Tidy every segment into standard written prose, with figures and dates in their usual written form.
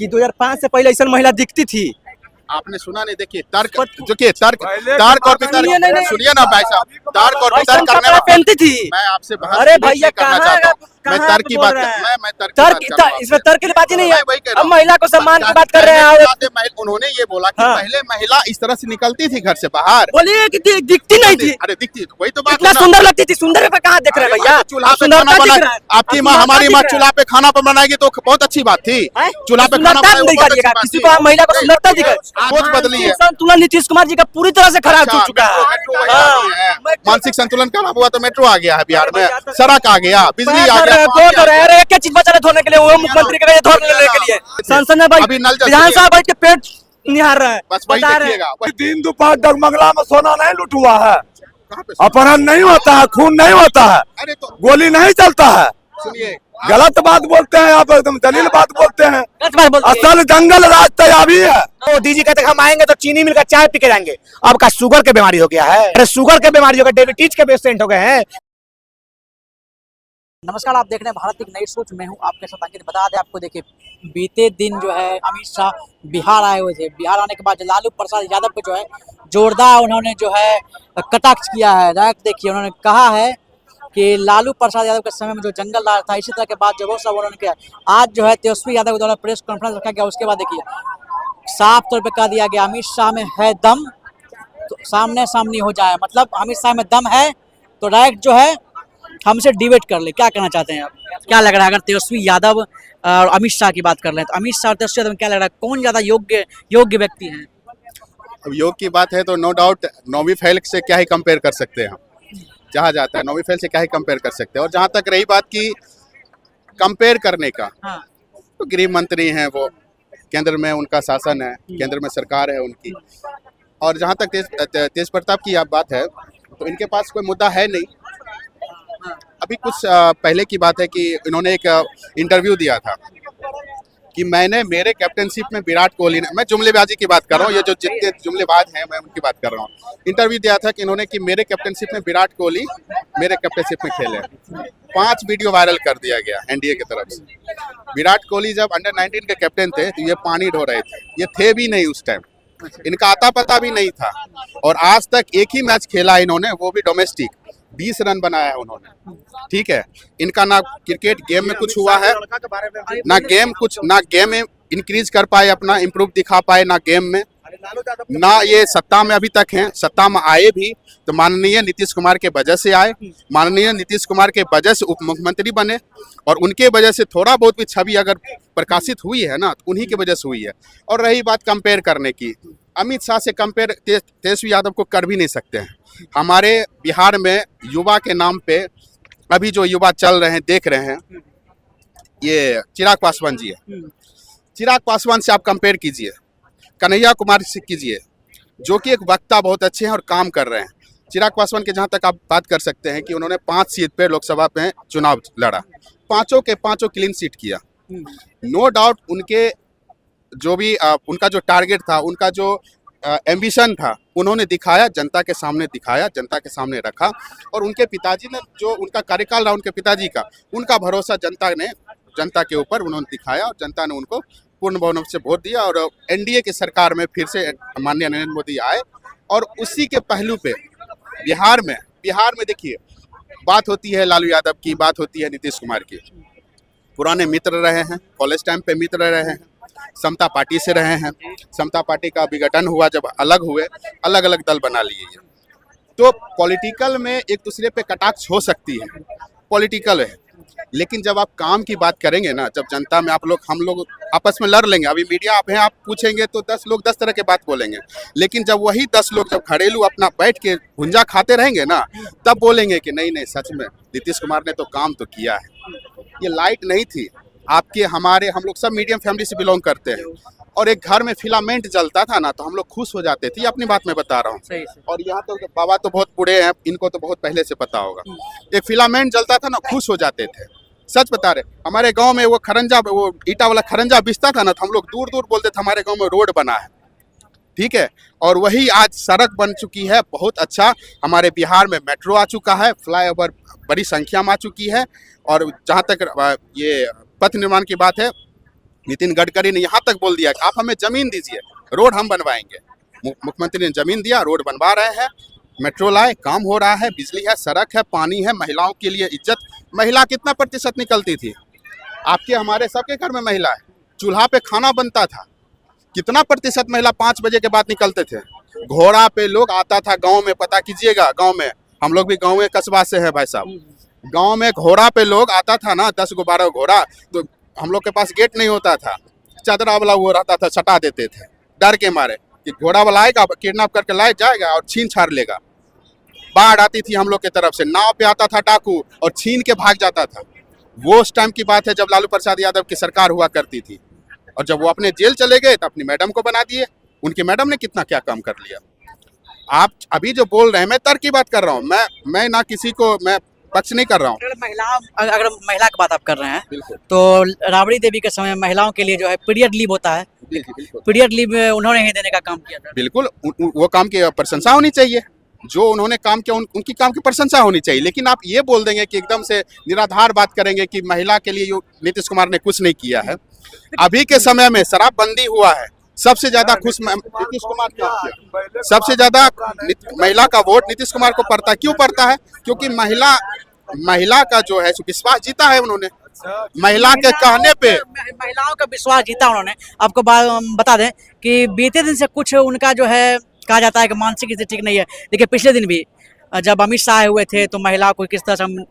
कि 2005 से पहले ऐसा महिला दिखती थी। आपने सुना नहीं? देखिए तर्क और वितर्क, सुनिए ना भाई साहब, तर्क और वितर्क करने में पहनती थी। मैं आपसे बहस अरे नहीं भैया करना कहाँ चाहता हूं। मैं कहाँ तर्क की बोल बात रहे हैं? मैं तर्क की बात कर रहा हूं इसमें तर्क की बात ही नहीं है। मैं वही कह रहा हम हूं। महिला को सम्मान की बात कर रहे हैं। उन्होंने ये बोला कि हाँ। पहले महिला इस तरह से निकलती थी घर से बाहर। बोलिए कि दिखती नहीं थी। अरे दिखती, वही तो बात इतना है ना। सुंदर लगती थी। सुंदर पे कहाँ देख रहे हैं भैया? चूल्हा पे सुंदरता खाना दिख बना, रहा है। आपकी माँ हमारी माँ चूल्हा पे खाना बनाएगी तो बहुत अच्छी बात थी। चूल्हा पे खाना सुंदरता नहीं दिखाइएगा किसी को। महिला को सुंदरता दिखाए। सोच बदली है। संतुलन नीतीश कुमार जी का पूरी तरह से खराब हो चुका है। मानसिक संतुलन खराब हुआ तो मेट्रो आ गया है बिहार में, सड़क आ गया, बिजली आ गया। एक चीज बचा धोने के लिए, वो मुख्यमंत्री के धोने लेने के लिए संसद में अभी नल जल विधानसभा बैठ के पेट निहार रहा है। बस वही देखिएगा। दिन दोपहर डगमगला में सोना नहीं लूट हुआ है, कहाँ पे अपहरण नहीं होता है, खून नहीं होता है, अरे तो गोली नहीं चलता है। सुनिए, गलत बात बोलते हैं आप, एकदम दलील बात बोलते हैं। असल जंगल राज तैयारी है। तो दीदी कहते हम आएंगे तो चीनी मिलकर चाय पी के जाएंगे। अब का शुगर के बीमारी हो गया है? अरे शुगर के बीमारी हो गया, डायबिटीज के पेशेंट हो गए हैं। नमस्कार, आप देख रहे हैं भारत की नई सोच। मैं हूं आपके साथ अंकित। बता दें आपको, देखिए बीते दिन जो है अमित शाह बिहार आए हुए थे। बिहार आने के बाद लालू प्रसाद यादव को जो है जोरदार उन्होंने जो है कटाक्ष किया है। डायरेक्ट देखिए उन्होंने कहा है कि लालू प्रसाद यादव के समय में जो जंगल राज था, इसी तरह के बाद जो वो सब उन्होंने किया। आज जो है तेजस्वी यादव के द्वारा प्रेस कॉन्फ्रेंस रखा गया। उसके बाद देखिए साफ तौर पर कह दिया गया अमित शाह में है दम तो सामने सामनी हो जाए। मतलब अमित शाह में दम है तो डायरेक्ट जो है हमसे डिबेट कर ले। क्या कहना चाहते हैं आप? क्या लग रहा है अगर तेजस्वी यादव और अमित शाह की बात कर लें तो अमित शाह और तेजस्वी यादव में क्या लग रहा है, कौन ज्यादा योग्य व्यक्ति हैं? अब योग की बात है तो नो डाउट नौवीं फेल से क्या ही कंपेयर कर सकते हैं हम। जहाँ जाता है नौवीं फेल से क्या ही कंपेयर कर सकते हैं। और जहाँ तक रही बात की कंपेयर करने का, हाँ। तो गृह मंत्री हैं वो, केंद्र में उनका शासन है, केंद्र में सरकार है उनकी। और जहाँ तक तेज प्रताप की आप बात है तो इनके पास कोई मुद्दा है नहीं। अभी कुछ पहले की बात है कि इन्होंने एक इंटरव्यू दिया था कि मैंने मेरे कैप्टनशिप में विराट कोहली ने, मैं जुमलेबाजी की बात कर रहा हूँ, ये जो जितने जुमलेबाज हैं मैं उनकी बात कर रहा हूँ। इंटरव्यू दिया था कि इन्होंने कि मेरे कैप्टनशिप में विराट कोहली मेरे कैप्टनशिप में खेले। 5 वीडियो वायरल कर दिया गया एनडीए की तरफ से। विराट कोहली जब अंडर 19 के कैप्टन थे तो ये पानी ढो रहे थे, ये थे भी नहीं उस टाइम, इनका आता पता भी नहीं था। और आज तक एक ही मैच खेला इन्होंने, वो भी डोमेस्टिक, 20 रन बनाया है उन्होंने। ठीक है, इनका ना क्रिकेट गेम में कुछ हुआ है, ना गेम में इंक्रीज कर पाए, अपना इम्प्रूव दिखा पाए, ना गेम में, ना ये सत्ता में अभी तक हैं। सत्ता में आए भी तो माननीय नीतीश कुमार के वजह से आए, माननीय नीतीश कुमार के वजह से उप मुख्यमंत्री बने। और उनके वजह से थोड़ा बहुत भी छवि अगर प्रकाशित हुई है ना तो उन्हीं की वजह से हुई है। और रही बात कंपेयर करने की, अमित शाह से कंपेयर तेजस्वी यादव को कर भी नहीं सकते हैं। हमारे बिहार में युवा के नाम पे अभी जो युवा चल रहे हैं, देख रहे हैं, ये चिराग पासवान जी है। चिराग पासवान से आप कंपेयर कीजिए, कन्हैया कुमार से कीजिए, जो कि एक वक्ता बहुत अच्छे हैं और काम कर रहे हैं। चिराग पासवान के जहाँ तक आप बात कर सकते हैं कि उन्होंने 5 सीट पे लोकसभा में चुनाव लड़ा, 5 के 5 क्लीन सीट किया। नो डाउट उनके जो भी उनका जो टारगेट था, उनका जो एम्बिशन था, उन्होंने दिखाया, जनता के सामने दिखाया, जनता के सामने रखा। और उनके पिताजी ने जो उनका कार्यकाल रहा, उनके पिताजी का, उनका भरोसा जनता के ऊपर उन्होंने दिखाया और जनता ने उनको पूर्ण बहुमत से वोट दिया। और एनडीए की सरकार में फिर से माननीय नरेंद्र मोदी आए। और उसी के पहलू पे बिहार में देखिए बात होती है लालू यादव की, बात होती है नीतीश कुमार की। पुराने मित्र रहे हैं, कॉलेज टाइम पे मित्र रहे हैं, समता पार्टी से रहे हैं। समता पार्टी का विघटन हुआ, जब अलग हुए, अलग अलग दल बना लिए। तो पॉलिटिकल में एक दूसरे पे कटाक्ष हो सकती है, पॉलिटिकल है। लेकिन जब आप काम की बात करेंगे ना, जब जनता में हम लोग आपस में लड़ लेंगे, अभी मीडिया आप हैं, आप पूछेंगे तो 10 लोग 10 तरह के बात बोलेंगे। लेकिन जब वही 10 लोग जब घरेलू अपना बैठ के भुंजा खाते रहेंगे ना, तब बोलेंगे कि नहीं सच में नीतीश कुमार ने तो काम तो किया है। ये लाइट नहीं थी आपके हमारे, हम लोग सब मीडियम फैमिली से बिलोंग करते हैं। और एक घर में फिलामेंट जलता था ना तो हम लोग खुश हो जाते थे। अपनी बात मैं बता रहा हूँ। और यहाँ तो बाबा तो बहुत बूढ़े हैं, इनको तो बहुत पहले से पता होगा। एक फिलामेंट जलता था ना, खुश हो जाते थे। सच बता रहे, हमारे गांव में वो ईटा वाला खरंजा बिछता था ना, तो हम लोग दूर दूर बोलते थे हमारे गांव में रोड बना है। ठीक है, और वही आज सड़क बन चुकी है, बहुत अच्छा। हमारे बिहार में मेट्रो आ चुका है, फ्लाईओवर बड़ी संख्या में आ चुकी है। और जहाँ तक ये पथ निर्माण की बात है, नितिन गडकरी ने यहाँ तक बोल दिया कि आप हमें जमीन दीजिए, रोड हम बनवाएंगे। मुख्यमंत्री ने जमीन दिया, रोड बनवा रहे हैं, मेट्रो लाए, काम हो रहा है, बिजली है, सड़क है, पानी है, महिलाओं के लिए इज्जत। महिला कितना प्रतिशत निकलती थी? आपके हमारे सबके घर में महिला है। चूल्हा पे खाना बनता था, कितना प्रतिशत महिला 5 बजे के बाद निकलते थे? घोड़ा पे लोग आता था गांव में, पता कीजिएगा, गांव में, हम लोग भी गांव में कस्बा से है भाई साहब, गांव में घोड़ा पे लोग आता था ना, 10 को 12 घोड़ा, तो हम लोग के पास गेट नहीं होता था, चादरा वाला वो रहता था, सटा देते थे डर के मारे कि घोड़ा वाला आएगा, किडनैप करके लाए जाएगा और छीन छाड़ लेगा। बाढ़ आती थी हम लोग की तरफ से, नाव पे आता था डाकू और छीन के भाग जाता था। वो उस टाइम की बात है जब लालू प्रसाद यादव की सरकार हुआ करती थी। और जब वो अपने जेल चले गए तो अपनी मैडम को बना दिए। उनकी मैडम ने कितना क्या काम कर लिया। आप अभी जो बोल रहे हैं, मैं तर्क की बात कर रहा हूँ, मैं ना किसी को मैं पक्ष नहीं कर रहा हूँ। अगर महिला की बात आप कर रहे हैं बिल्कुल। तो राबड़ी देवी के समय महिलाओं के लिए जो है पीरियड लीव होता है, पीरियड लीव उन्होंने ही देने का काम किया था। बिल्कुल, वो काम की प्रशंसा होनी चाहिए, जो उन्होंने काम किया उनकी काम की प्रशंसा होनी चाहिए। लेकिन आप ये बोल देंगे कि एकदम से निराधार बात करेंगे कि महिला के लिए नीतीश कुमार ने कुछ नहीं किया है। अभी के समय में शराबबंदी हुआ है, सबसे ज्यादा खुश नीतीश कुमार क्यों किया? सबसे ज्यादा महिला का वोट नीतीश कुमार को पड़ता है। क्यों पड़ता है? क्योंकि महिला का जो है विश्वास जीता है उन्होंने, महिला के कहने पे महिलाओं का विश्वास जीता उन्होंने। आपको बता दें कि बीते दिन से कुछ उनका जो है कहा जाता है कि मानसिक स्थिति ठीक नहीं है। देखिए पिछले दिन भी जब अमित शाह आए हुए थे तो महिला को किस तरह से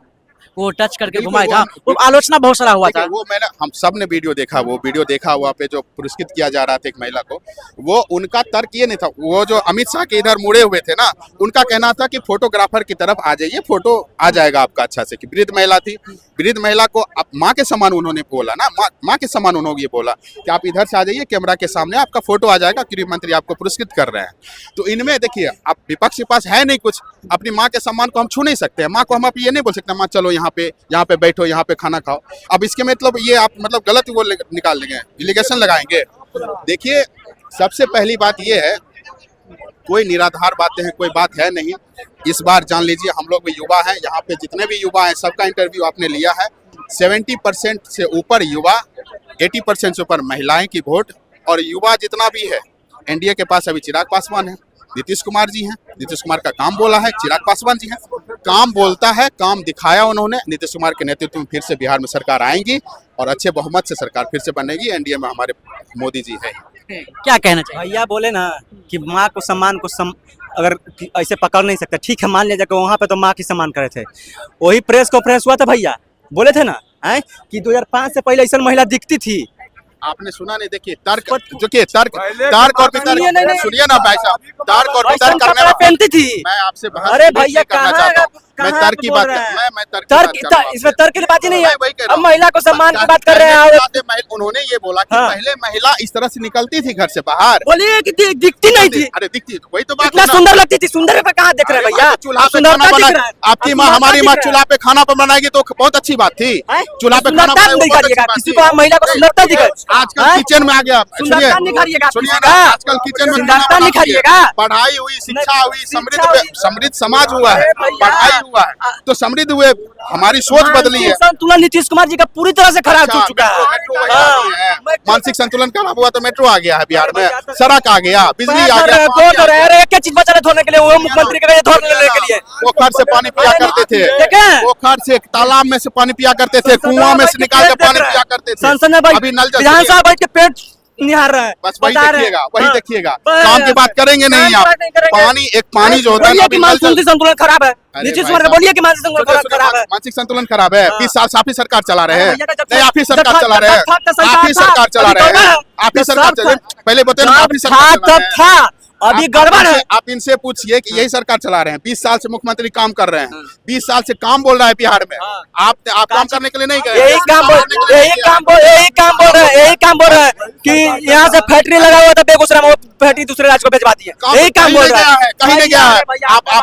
वो टच करके घुमाया था, वो आलोचना बहुत सारा हुआ था। वो मैंने हम सब ने वीडियो देखा, वो वीडियो देखा हुआ पे जो पुरस्कृत किया जा रहा था एक महिला को, वो उनका तर्क ये नहीं था। वो जो अमित शाह के इधर मुड़े हुए थे ना, उनका कहना था कि फोटोग्राफर की तरफ आ जाइए, फोटो आ जाएगा आपका अच्छा से। कि वृद्ध महिला थी, वृद्ध महिला को माँ के समान उन्होंने बोला ना, माँ के समान उन्होंने ये बोला कि आप इधर से आ जाइए, कैमरा के सामने आपका फोटो आ जाएगा, गृह मंत्री आपको पुरस्कृत कर रहे हैं। तो इनमें देखिए, अब विपक्ष के पास है नहीं कुछ, अपनी माँ के सम्मान को हम छू नहीं सकते हैं। माँ को हम आप ये नहीं बोल सकते माँ चलो यहाँ पे बैठो, यहाँ पे खाना खाओ। अब इसके मतलब ये आप मतलब गलत वो निकाल लेंगे, एलिगेशन लगाएंगे। देखिए सबसे पहली बात ये है, कोई निराधार बातें हैं, कोई बात है नहीं। इस बार जान लीजिए, हम लोग भी युवा हैं, यहाँ पे जितने भी युवा हैं सबका इंटरव्यू आपने लिया है। 70% से ऊपर युवा, 80% से ऊपर महिलाएं की वोट। और युवा जितना भी है, एनडीए के पास अभी चिराग पासवान है, नीतीश कुमार जी हैं, नीतीश कुमार का काम बोला है, चिराग पासवान जी हैं, काम बोलता है, काम दिखाया उन्होंने। नीतीश कुमार के नेतृत्व में फिर से बिहार में सरकार आएंगी और अच्छे बहुमत से सरकार फिर से बनेगी। एनडीए में हमारे मोदी जी है। क्या कहना चाहिए? भैया बोले ना कि माँ को सम्मान को अगर ऐसे पकड़ नहीं सकते, ठीक है मान लिया जाकर वहाँ पे तो माँ की सम्मान करे थे। वही प्रेस कॉन्फ्रेंस हुआ था, भैया बोले थे ना कि 2005 से पहले ऐसा महिला दिखती थी। आपने सुना नहीं? देखिए तर्क और वितर्क, सुनिए ना भाई साहब, तर्क और वितर्क करने वाला पहनती थी। मैं आपसे बहस अरे नहीं भैया करना चाहता हूं। मैं तर्क की बात मैं तर्क की बात कर रहा हूं। इसमें तर्क की बात ही नहीं है। वही कह रहा अब हूं। महिला को सम्मान की बात कर रहे हैं। उन्होंने ये बोला कि हाँ। पहले महिला इस तरह से निकलती थी घर से बाहर, बोलिए कि दिखती नहीं थी। अरे दिखती, वही तो बात इतना है ना। सुंदर लगती थी। सुंदर पे कहाँ देख रहे हैं भैया? चूल्हा पे सुंदरता खाना दिख बना, रहा है। आपकी माँ हमारी माँ चूल्हा पे खाना बनाएगी तो बहुत अच्छी बात थी। चूल्हा पे खाना बनाएगी, बहुत अच्छी बात किसी थी। को महिला को सुंदरता दिखे। आजकल किचन में आ गया, सुंदरता निखारिएगा, सुनिए किसी ना, का। आजकल किचन में सुंदरता खाना निखारिएगा। पढ़ाई हुई, शिक्षा हुई, शिक्षा हुई। समृद्ध समाज हुआ है, अरे भैया। पढ़ाई हुआ है तो समृद्ध हुए, हमारी सोच बदली है। संतुलन नीतीश कुमार जी का पूरी तरह से खराब हो चुका है। मेट्रो वही आ गई है। मानसिक संतुलन खराब हुआ तो मेट्रो आ गया है बिहार में, सड़क आ गया, बिजली आ गया, एक चीज बचा धोने के लिए, वो मुख्यमंत्री के धोने लेने के लिए पोखर से पानी पिया करते थे, पोखर से तालाब में से पानी पिया करते थे, कुआं में से निकाल के पानी पिया करते थे। संसद में अभी नल जल विधानसभा बैठ के पेट निहार रहा है। बस वही देखिएगा, वही हाँ। देखिएगा, काम की बात करेंगे नहीं आप। पानी एक पानी जो होता है ना, अभी नल मानसिक संतुलन खराब है। अरे नीतीश भाई कुमार साहब, बोलिए कि मानसिक संतुलन खराब है। मानसिक संतुलन खराब है। 20 साल से आप ही सरकार चला रहे हैं। भैया, जब नहीं, आप ही सरकार चला रहे हैं, आप ही सरकार चला रहे हैं, आप ही सरकार चला। पहले बताइए ना, आप ही सरकार चला रहे हैं। था अभी गड़बड़ है। आप इनसे पूछिए कि यही सरकार चला रहे हैं, 20 साल से मुख्यमंत्री काम कर रहे हैं, 20 साल से काम बोल रहा है बिहार में। आप काम करने के लिए नहीं गए, यही काम बोल रहा है कि यहाँ से फैक्ट्री लगा हुआ था बेगूसराय में, वो फैक्ट्री दूसरे राज्य को भेजवा दिए। यही काम बोल रहा है। कहीं नहीं गया है।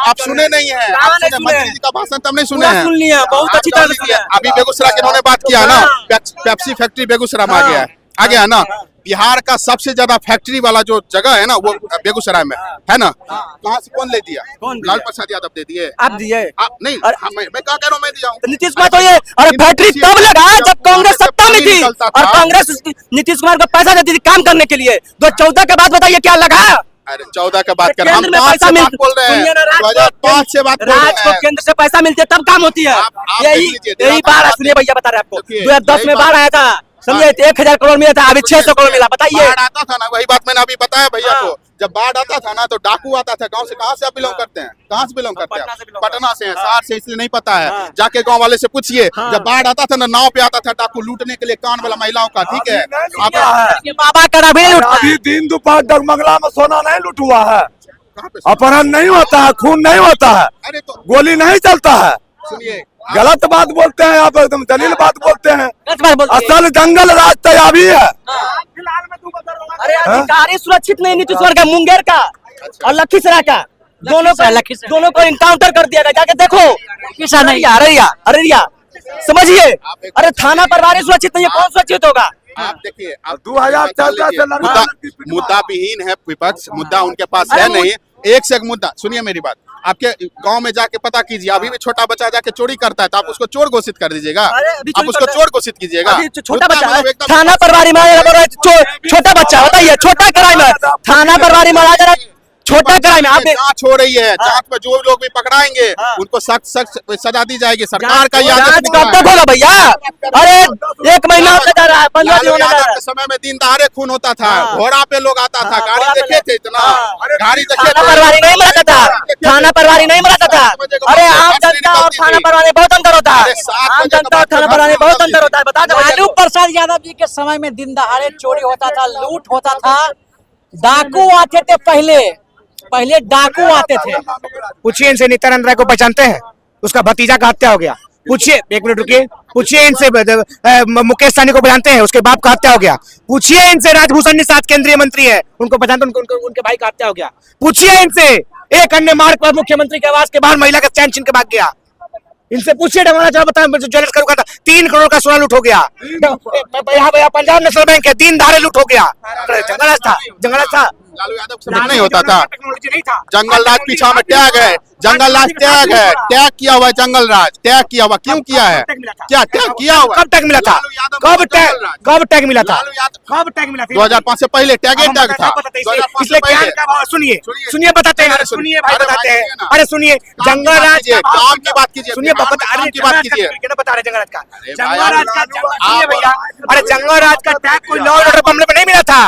आप सुने नहीं है, मंत्री जी का भाषण तब नहीं सुने हैं। सुन लिया, बहुत अच्छी तरह से सुना है। अभी बेगूसराय के इन्होंने बात किया ना, पेप्सी फैक्ट्री बेगूसराय में आ गया है। आ गया है ना। बिहार का सबसे ज्यादा फैक्ट्री वाला जो जगह है ना वो बेगूसराय में है ना। कहाँ से कौन ले दिया? कौन दिया? लालू प्रसाद यादव दे दिए। आप दिए? आप नहीं, मैं क्या कह रहा हूँ, मैं दिया हूँ। तो नीतीश कुमार तो ये अरे फैक्ट्री तब लगा जब कांग्रेस सत्ता में थी और कांग्रेस नीतीश कुमार को पैसा देती थी काम करने के लिए। 2014 के बाद बताइए क्या लगा? अरे 14 का बात कर, हम केंद्र में 5 पैसा से मिल- बात बोल रहे हैं, सुनिए ना, राज को 2005 से बात बोल राज रहे को हैं। केंद्र से पैसा मिलते तब काम होती है। आप यही देख लीजिए, यही बाढ़ है, सुनिए भैया बता रहे हैं आपको। देखिए, 2010 में यही बाढ़ आया था, समझिए 1000 करोड़ मिला था, अभी 600 करोड़ मिला। बताइए बाढ़ आता था ना, वही बात मैंने अभी बताया भैया को। जब बाढ़ आता था ना तो डाकू आता था गांव से। कहाँ से आप बिलोंग करते हैं? कहाँ से बिलोंग करते हैं? पटना से belong पटना से हैं, शहर से इसलिए नहीं पता है। हाँ। जाके गांव वाले से पूछिए। हाँ। जब बाढ़ आता था ना नाव पे आता था डाकू लूटने के लिए कान वाला महिलाओं का, ठीक है। आप ये बाबा का भी नहीं उठता है। अभी दिन दोपहर डगमगला में सोना नहीं लूट हुआ है, कहाँ पे अपहरण नहीं होता है, खून नहीं होता है, अरे तो गोली नहीं चलता है। सुनिए, गलत बात बोलते हैं आप, एकदम दलील बात बोलते हैं। गलत बात बोलते हैं। असल जंगल राज तैयारी है। अरे अधिकारी सुरक्षित नहीं नीतीश कुमार का, मुंगेर का और लखीसराय का, लखीसराय। दोनों को इनकाउंटर कर दिया गया। जाके देखो किसान नहीं। अररिया अररिया समझिए। अरे थाना प्रभारी सुरक्षित नहीं है, कौन सुरक्षित होगा? आप देखिए, आप 2014 से लड़का लड़की पिटवा- मुद्दा विहीन है विपक्ष, मुद्दा उनके पास है नहीं। एक से एक मुद्दा, सुनिए मेरी बात। आपके गांव में जाके पता कीजिए, अभी भी छोटा बच्चा जाके चोरी करता है तो आप उसको चोर घोषित कर दीजिएगा। अरे अभी आप चोरी उसको करता है। चोर घोषित कीजिएगा। अभी छोटा मुद्दा बच्चा है, मतलब एकदम- थाना प्रभारी मारा जा रहा है, छोटा बच्चा, बताइए छोटा क्राइम है, थाना प्रभारी मारा जा रहा है, छोटा क्राइम है। आप जांच हो रही है, जांच में जो लोग भी पकड़ाएंगे उनको सख्त सख्त सजा दी जाएगी। सरकार का जांच याद कब तक होगा भैया? अरे 1 महीना होने जा रहा है, 15 दिन लालू होने जा यादव रहा है। के समय में दिन दहाड़े खून होता था, हाँ। घोड़ा पे लोग आता था, हाँ, गाड़ी घोड़ा पे देखे थे इतना, हाँ। गाड़ी देखे थाना थे। प्रभारी नहीं मराता था, थाना प्रभारी नहीं मराता था। अरे आम जनता और थाना प्रभारी में बहुत अंतर होता है। अरे 7 आम बजे जनता और के थाना बाद प्रभारी में बहुत अंतर होता है। बता दो भैया लालू को। प्रसाद यादव जी के समय में दिन दहाड़े चोरी होता था, लूट होता था, डाकू आते थे। पहले डाकू आते थे। पूछिए इनसे, नित्यानंद राय को पहचानते हैं? उसका भतीजा का हत्या हो गया। पूछिए, 1 मिनट रुकिए, पूछिए इनसे मुकेश सहनी को पहचानते हैं? उसके बाप का हत्या हो गया। पूछिए इनसे, राजभूषण निषाद केंद्रीय मंत्री है, उनको पहचानते हैं? उनके भाई का हत्या हो गया। पूछिए इनसे, एक अन्य मार्ग पर मुख्यमंत्री के आवास के बाहर महिला का चैन छीन के भाग गया। इनसे पूछिए, डंगोरा चलो बताएं, ज्वेलर्स का दुकान था, 3 करोड़ का सोना लूट हो गया। यहाँ भैया पंजाब नेशनल बैंक है, दिन दहाड़े लूट हो गया। जंगल था। लालू यादव के समय नहीं होता था। टेक्नोलॉजी नहीं था। जंगल राज पीछा में टैग है, जंगल राज टैग है, टैग किया हुआ है जंगल राज, टैग किया हुआ, क्यों किया है? क्या टैग किया हुआ? कब टैग मिला था? लालू यादव कब को टैग जंगल राज। कब टैग मिला था? लालू यादव कब टैग मिला था? 2005 से पहले टैग ही हम टैग था। बताते हैं, 2005 इसलिए से पहले ज्ञान का भाव सुनिए, सुनिए। सुनिए बताते हैं, अरे सुनिए भाई अरे बताते भाई हैं। सुनिए ना। अरे सुनिए, काम की जंगल बात राज कीजिए, काम की बात कीजिए, सुनिए काम की बात कीजिए। क्या बता रहे जंगल राज का? भाई, जंगल राज का सुनिए आप- भैया, अरे जंगल राज का टैग कोई लॉ ऑर्डर मामले में नहीं मिला था।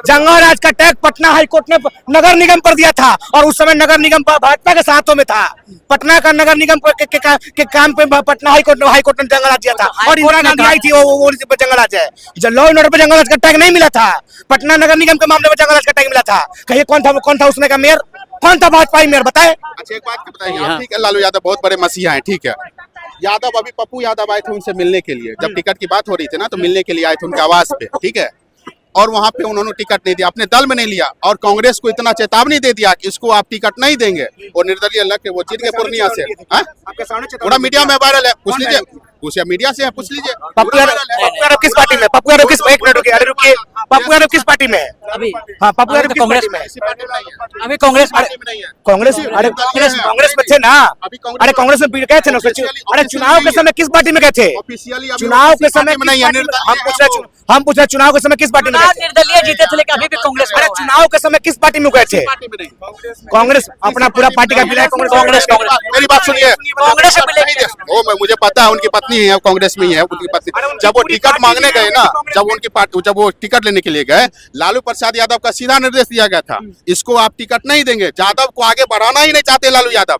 जंगल राज का टैग पटना हाईकोर्ट ने नगर निगम पर दिया था और उस समय नगर निगम भाजपा के हाथों में था। पटना का नगर निगम के काम पे पटना हाईकोर्ट ने जंगल राज दिया था और इंदिरा गांधी आई थी, वो जंगल राज है। जब लॉ ऑर्डर पे जंगल राज का टैग नहीं मिला था, पटना नगर निगम के मामले में जंगल राज का टैग मिला था। कहिए कौन था उसमें का मेयर? कौन था भाजपा मेयर? बताए। अच्छा एक बात बताइए, आप ठीक है, लालू यादव बहुत बड़े मसीहा हैं, ठीक है। यादव अभी पप्पू यादव आए थे उनसे मिलने के लिए, जब टिकट की बात हो रही थी ना तो मिलने के लिए आए थे उनके आवास पे, ठीक है। और वहां पे उन्होंने टिकट नहीं दिया, अपने दल में नहीं लिया और कांग्रेस को इतना चेतावनी दे दिया कि इसको आप टिकट नहीं देंगे। और निर्दलीय लग के वो जीत गए पूर्णिया से। हाँ? पूरा मीडिया में वायरल है, पूछ लीजिए, पूछिए मीडिया से है, पूछ लीजिए। पप्पू यादव किस पार्टी में? पप्पू यादव किस, एक मिनट रुकिए, अरे रुकिए, पप्पू यादव किस पार्टी में है? अभी हाँ, पप्पू यादव तो किस कांग्रेस पार्टी में है? ऐसी पार्टी में नहीं है, अभी कांग्रेस पार्टी में नहीं है। कांग्रेस, अरे कांग्रेस में थे ना? अरे कांग्रेस में गए थे ना? अरे चुनाव के समय किस पार्टी में गए थे? ऑफिशियली चुनाव के समय में नहीं है, हम पूछ रहे चुनाव के समय किस पार्टी में गए थे? निर्दलीय जीते थे, लेकिन अभी भी कांग्रेस अरे चुनाव के समय किस पार्टी में गए थे? पार्टी में नहीं। कांग्रेस अपना पूरा पार्टी का विलय कांग्रेस मेरी बात सुनिए, कांग्रेस से मिले थे। वो मुझे पता है, उनकी पत्नी है कांग्रेस में ही है, उनकी पत्नी। जब वो टिकट मांगने गए ना, जब वो टिकट लेने के लिए गए, लालू प्रसाद यादव का सीधा निर्देश दिया गया था, इसको आप टिकट नहीं देंगे। यादव को आगे बढ़ाना ही नहीं चाहते लालू यादव।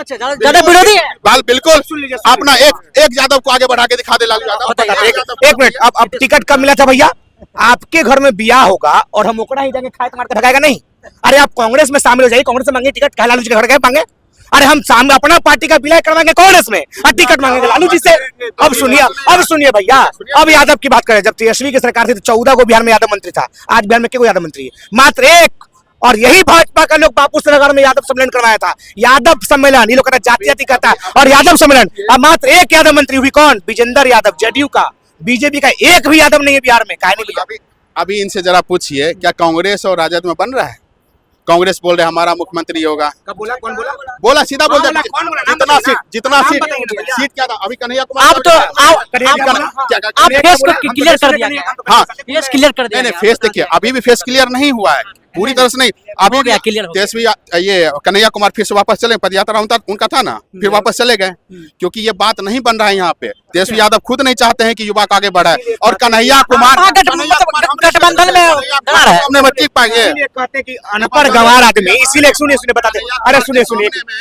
अच्छा, ज्यादा विरोधी है। बाल बिल्कुल अपना एक यादव को आगे बढ़ा के दिखा दे लालू यादव। एक मिनट, अब टिकट कब मिला था भैया? आपके घर में बियाह होगा और हम ओकड़ा ही जाके खाए मार के भगाएगा नहीं? अरे आप कांग्रेस में शामिल हो जाइए, कांग्रेस में मांगे टिकट, क्या लालू जी के घर गए मांगे? अरे हम सामने अपना पार्टी का विलय करवाएंगे कांग्रेस में और टिकट मांगेंगे लालू जी से। अब सुनिए भैया, अब यादव की बात करें। जब तेजस्वी की सरकार थी तो 14 को बिहार में यादव मंत्री था, आज बिहार में कितने यादव मंत्री है? मात्र 1। और यही भाजपा का लोग बापू नगर में यादव सम्मेलन करवाया था, यादव सम्मेलन। ये लोग कहता जाति जाति कहता है और यादव सम्मेलन। अब मात्र 1 यादव मंत्री हुई, कौन? विजेंद्र यादव, जेडीयू का। बीजेपी का एक भी यादव नहीं है बिहार में, काहे नहीं भैया? अभी इनसे जरा पूछिए, क्या कांग्रेस और राजद में बन रहा है? कांग्रेस बोल रहे हमारा मुख्यमंत्री होगा, कब बोला? कौन बोला? बोला सीधा बोल कौन दे। बोला? कौन बोला? नाम जितना बताइए सीट ना। जितना नाम सीट बताइए ना भैया। सीट क्या था अभी? कन्हैया कुमार आप तो आप फेस को क्लियर कर दिया गया, हाँ फेस क्लियर कर दिया नहीं गया। फेस देखिए, अभी भी फेस क्लियर नहीं हुआ है पूरी तरह से, नहीं अभी हो गया, भी clear हो गया। तेजस्वी ये कन्हैया कुमार फिर से वापस चले, पदयात्रा उनका था ना, फिर वापस चले गए क्योंकि ये बात नहीं बन रहा है यहाँ पे। तेजस्वी यादव खुद नहीं चाहते हैं कि युवा आगे बढ़े, और कन्हैया कुमार गठबंधन में डरा है। हमने बच्ची पाएंगे। इसीलिए कहते हैं कि अनपढ़ गंवार आदमी, इसीलिए सुनिए बताते हैं। अरे सुनिए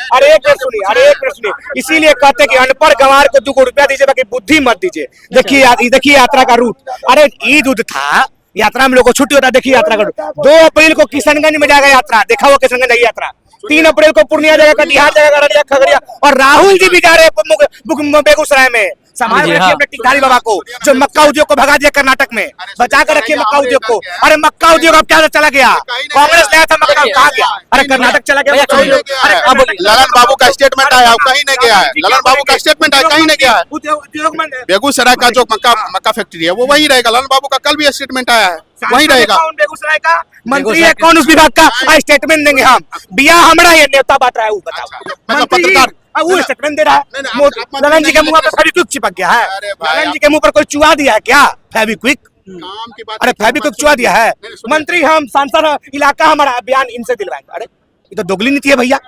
अरे एक मिनट सुनिए, इसीलिए कहते हैं कि अनपढ़ गंवार को 2 रुपया दीजिए, बाकी बुद्धि मत दीजिए। देखिए यात्रा का रूट, अरे ईद उद था, यात्रा में लोगों को छुट्टी होता है। देखिए यात्रा का रूट, 2 अप्रैल को किशनगंज में जाएगा यात्रा, देखा हुआ किशनगंज की यात्रा। 3 अप्रैल को पूर्णिया जाएगा, कटिहार जाएगा, अररिया, खगड़िया, और राहुल जी भी जा रहे हैं बेगूसराय में। संभाल जी, रखिए हाँ। अपने टिकधारी बाबा को, जो मक्का उद्योग को भगा दिया कर्नाटक में। बचा कर रखिए मक्का उद्योग को। अरे मक्का उद्योग अब क्या चला गया? कांग्रेस लाया था मक्का, कहाँ गया? अरे कर्नाटक चला गया। भैया, अरे अब बोलिए। ललन बाबू का स्टेटमेंट आया, कहीं नहीं गया है। ललन बाबू का स्टेटमेंट आया, कहीं नहीं गया है। उद्योग मंत्री बेगूसराय का जो मक्का फैक्ट्री है वो वही रहेगा। ललन बाबू का कल भी स्टेटमेंट आया है, वही रहेगा। कौन बेगूसराय का मंत्री बेगूसराय है? कौन उस विभाग का? स्टेटमेंट देंगे हम। बिया हमरा ये नेता बात रहा है, वो बताओ। अच्छा, मंत्री जी, पत्रकार- वो स्टेटमेंट दे रहा है। नहीं, आप ललन जी के मुंह पर नहीं- फेविक्विक चिपक गया है। अरे भाई, ललन जी के मुंह पर कोई चुहा दिया है क्या? फेविक्विक? काम की बात अरे फेविक्विक चुहा दिया है। नहीं, सुनिए। मंत्री हम, सांसद हम, इलाका हमारा, बयान इनसे दिलवाएंगे। अरे ये तो दोगली नीति है भैया।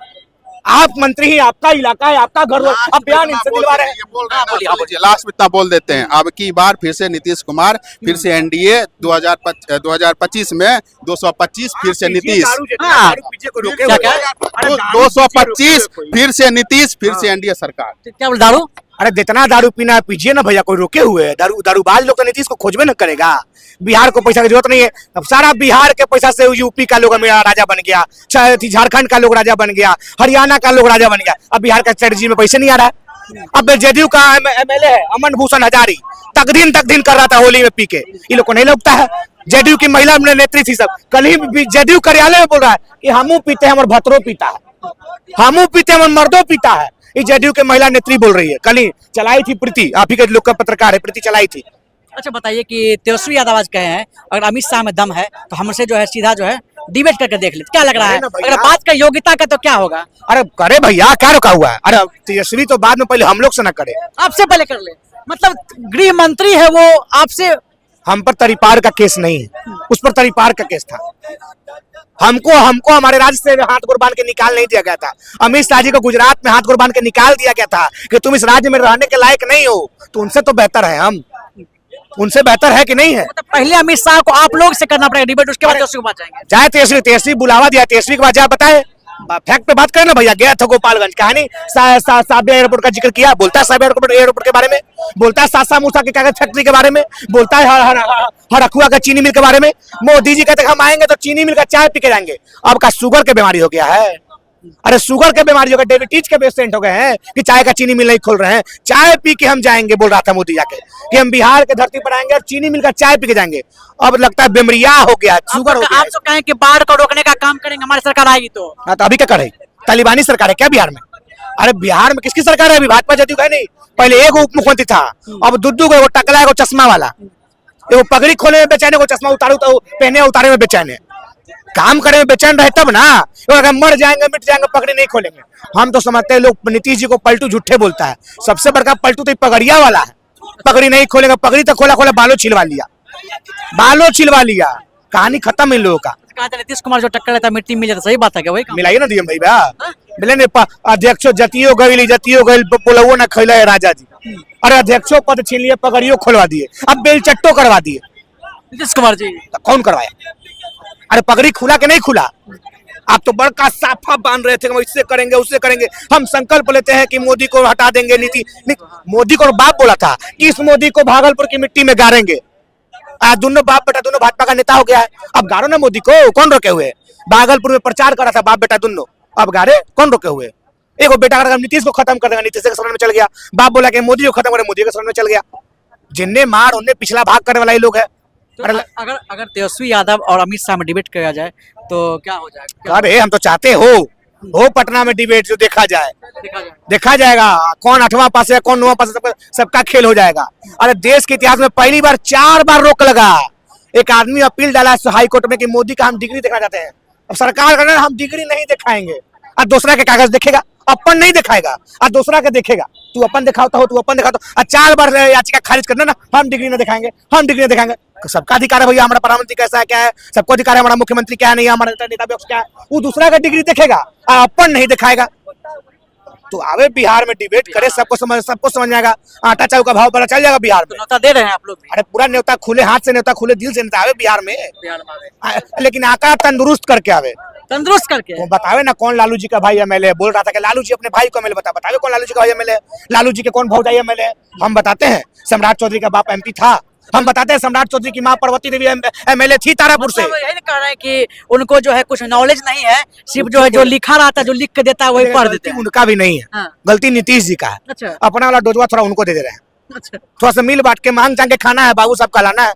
आप मंत्री ही, आपका इलाका है, आपका घर, अब बयान इनसे दिलवा रहे हैं। लास्ट में इतना बोल देते हैं। अब की बार फिर से नीतीश कुमार, फिर से एनडीए 2025 में 225 फिर से नीतीश, हाँ। 225 फिर से नीतीश, फिर से एनडीए सरकार। क्या बोल दारू? अरे जितना दारू पीना है पीजिए ना भैया, कोई रोके हुए है? दारूबाज लोग तो नीतीश को खोजबे न करेगा। बिहार को पैसा की जरूरत नहीं है, अब सारा बिहार के पैसा से यूपी का लोग मेरा राजा बन गया, झारखंड का लोग राजा बन गया, हरियाणा का लोग राजा बन गया। अब बिहार का स्ट्रेटजी में पैसे नहीं आ रहा है। अब जेडीयू का एमएलए है अमन भूषण हजारी, तक दिन कर रहा था होली में पी के। ये लोग को नहीं लगता है? जेडीयू की महिला नेत्री थी सब, कल ही जेडीयू कार्यालय में बोल रहा है कि हमू पीते हैं, हमारे भतरो पीता है, हमू पीते हैं, हमारे मर्दों पीता है। ये जेडीयू के महिला नेत्री बोल रही है। कल ही चलाई थी प्रीति, आप ही के लोग का पत्रकार है, प्रीति चलाई थी। अच्छा बताइए कि तेजस्वी यादव आज कहे हैं अगर अमित शाह में दम है तो हमसे जो है सीधा जो है डिबेट करके देख ले, क्या लग रहा है? अगर बात का योग्यता का तो क्या होगा? अरे करे भैया, क्या रुका हुआ है? अरे तेजस्वी तो बाद में पहले हम लोग से न करे, आपसे पहले कर ले, मतलब गृह मंत्री है वो, आपसे हम पर तरीपार का केस नहीं है, उस पर तरीपार का केस था। हमको हमारे राज्य से हाथ गोड़ बांध के निकाल नहीं दिया गया था। अमित शाह जी को गुजरात में हाथ गोड़ बांध के निकाल दिया गया था कि तुम इस राज्य में रहने के लायक नहीं हो। तो उनसे तो बेहतर है हम, उनसे बेहतर है कि नहीं है? मतलब पहले अमित शाह को आप लोग से करना पड़ेगा डिबेट, उसके बाद तेजस्वी को बात जाएंगे। चाहे तेजस्वी बुलावा दिया, तेजस्वी के बाद जा बताए, फैक्ट पे बात करें ना भैया। गया था गोपालगंज, कहानी साबिया एयरपोर्ट का जिक्र किया, बोलता है साबिया एयरपोर्ट के बारे में, बोलता है सासा मूसा की कागज फैक्ट्री के बारे में, बोलता है हरखुआ का चीनी मिल के बारे में। मोदी जी कहते हम आएंगे तो चीनी मिल का चाय पी के जाएंगे। अब का शुगर के बीमारी हो गया है? अरे शुगर के बीमारी हो गया, डायबिटीज के पेशेंट हो गए हैं कि चाय का चीनी मिल नहीं खोल रहे हैं, चाय पी के हम जाएंगे, बोल रहा था मोदी जाके कि हम बिहार के धरती पर आएंगे और चीनी मिल का चाय पी के जाएंगे। अब लगता है बेमरिया हो गया, शुगर हो गया। आप तो कहें कि बाढ़ को रोकने का काम करेंगे, हमारी सरकार आएगी तो। हाँ, तो अभी क्या करे? तालिबानी सरकार है क्या बिहार में? अरे बिहार में किसकी सरकार है? अभी भाजपा जदयू का नहीं, पहले एक उप मुख्यमंत्री था, अब दुद्दू को, टकला है, चश्मा वाला, वो पगड़ी खोले में बेचैन है, चश्मा उतारू तो पहने उतारे में बेचैन है। काम करे में बेचैन रहे तब ना, अगर मर जाएंगे मिट जाएंगे पगड़ी नहीं खोलेंगे। हम तो समझते हैं लोग नीतीश जी को पलटू झूठे बोलता है, सबसे बड़का पलटू तो पगड़िया वाला है। पगड़ी नहीं खोलेगा, पगड़ी तो खोला बालों छिलवा लिया, कहानी खत्म इन लोगों का। कहा था नीतीश कुमार जो टक्कर लेता मिट्टी मिल जाता, सही बात है क्या? वही काम मिलाइए ना डीएम भाई मिले ने अध्यक्ष जतियो गई बोलवो ना खैला है राजा जी। अरे अध्यक्षों पद छीन लिए, पगड़ियों खोलवा दिए, अब बेलचट्टो करवा दिए। नीतीश कुमार जी तो कौन करवाया? अरे पगड़ी खुला के नहीं खुला? आप तो बड़का साफा बांध रहे थे हम इससे करेंगे उससे करेंगे। हम संकल्प लेते हैं कि मोदी को हटा देंगे। मोदी को बाप बोला था कि इस मोदी को भागलपुर की मिट्टी में गाड़ेंगे। दोनों बाप बेटा दोनों भाजपा का नेता हो गया है, अब गाड़ो ना मोदी को। कौन रोके हुए? भागलपुर में प्रचार कर रहा था बाप बेटा दोनों, अब गाड़े कौन रोके हुए? एक बेटा अगर नीतीश को खत्म कर देगा, नीतीश के शरण में चल गया। बाप बोला कि मोदी को खत्म करे, मोदी के शरण में चल गया। जिनने मार उनने पिछला भाग करने वाला ही लोग है। तो अगर तेजस्वी यादव और अमित शाह में डिबेट किया जाए तो क्या हो जाएगा? अरे हम तो चाहते हो पटना में डिबेट जो देखा जाएगा, कौन 8वां पास है कौन 9वां पास है, सबका खेल हो जाएगा। अरे देश के इतिहास में पहली बार 4 बार रोक लगा, एक आदमी अपील डाला हाई कोर्ट में कि मोदी का हम डिग्री देखना चाहते हैं। अब सरकार कहना हम डिग्री नहीं दिखाएंगे, और दूसरा के कागज देखेगा, अपन नहीं दिखाएगा और दूसरा के देखेगा। तू अपन दिखाता हो, तू अपन दिखाता हो, और 4 बार याचिका खारिज करना ना, हम डिग्री नहीं दिखाएंगे, हम डिग्री नहीं दिखाएंगे। सबका अधिकार है भैया, हमारा प्रधानमंत्री कैसा है, क्या है, सबको अधिकार है, हमारा मुख्यमंत्री क्या है, नहीं हमारा नेता विपक्ष क्या है, वो दूसरा का डिग्री देखेगा और अपन नहीं दिखाएगा। तो आवे बिहार में डिबेट करे, सबको समझ जाएगा, आटा चावल का भाव पता चल जाएगा बिहार में। न्योता दे रहे हैं आप लोग भी? अरे पूरा न्योता खुले हाथ से, न्योता खुले दिल से न्योता आवे बिहार में, लेकिन आका तंदुरुस्त करके आवे, तंदुरुस्त करके। वो बतावे ना कौन लालू जी का भाई एमएलए। बोल रहा था कि लालू जी अपने भाई को एमएलए बतावे कौन लालू जी का भाई एमएलए, लालू जी के कौन भौजाई एमएलए। हम बताते हैं सम्राट चौधरी का बाप एमपी था, हम बताते हैं सम्राट चौधरी की मां पार्वती देवी एमएलए थी तारापुर से। मतलब यही कह रहे हैं कि उनको जो है कुछ नॉलेज नहीं है, सिर्फ जो है जो लिखा रहता है, जो लिख के देता है वही पढ़ देते हैं। उनका भी नहीं है, हाँ। गलती नीतीश जी का है। अच्छा अपना वाला डोजवा थोड़ा उनको दे रहे हैं, अच्छा थोड़ा सा मिल बांट के मांग चांग के खाना है, बाबू साहब का लाना है,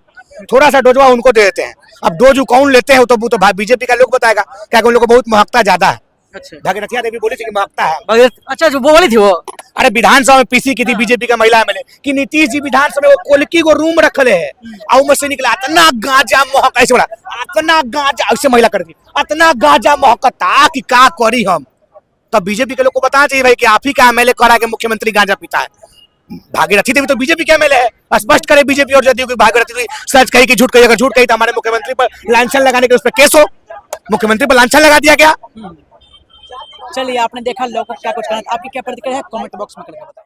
थोड़ा सा डोजवा उनको दे देते हैं। अब डोज कौन लेते हैं तो बीजेपी का लोग बताएगा, क्या उन लोग को बहुत महकता ज्यादा है। अच्छा भागीरथिया देवी बोली थी कि महकता है। अच्छा जो वो बोली थी वो, अरे विधानसभा में पीसी की थी बीजेपी का महिला एमएलए कि नीतीश जी विधानसभा में वो कोलकी को रूम रखले है, और में से निकला इतना गांजा महक, ऐसे बोला इतना गांजा, ऐसे महिला कर दी इतना गांजा महकता कि का करी हम। तब बीजेपी के लोग को बताना चाहिए भाई कि आप ही का एमएलए करा के मुख्यमंत्री गांजा पीता है। भागीरथी देवी तो बीजेपी के एमएलए है, स्पष्ट करे बीजेपी और जदयू की भागीरथी देवी सच कही कि झूठ कही, अगर झूठ कही तो हमारे मुख्यमंत्री पर लांछन लगाने के उस पर केस हो, मुख्यमंत्री पर लांछन लगा दिया गया। चलिए आपने देखा लोगों को क्या कुछ कहना था, आपकी क्या प्रतिक्रिया है कमेंट बॉक्स में करके बताएं।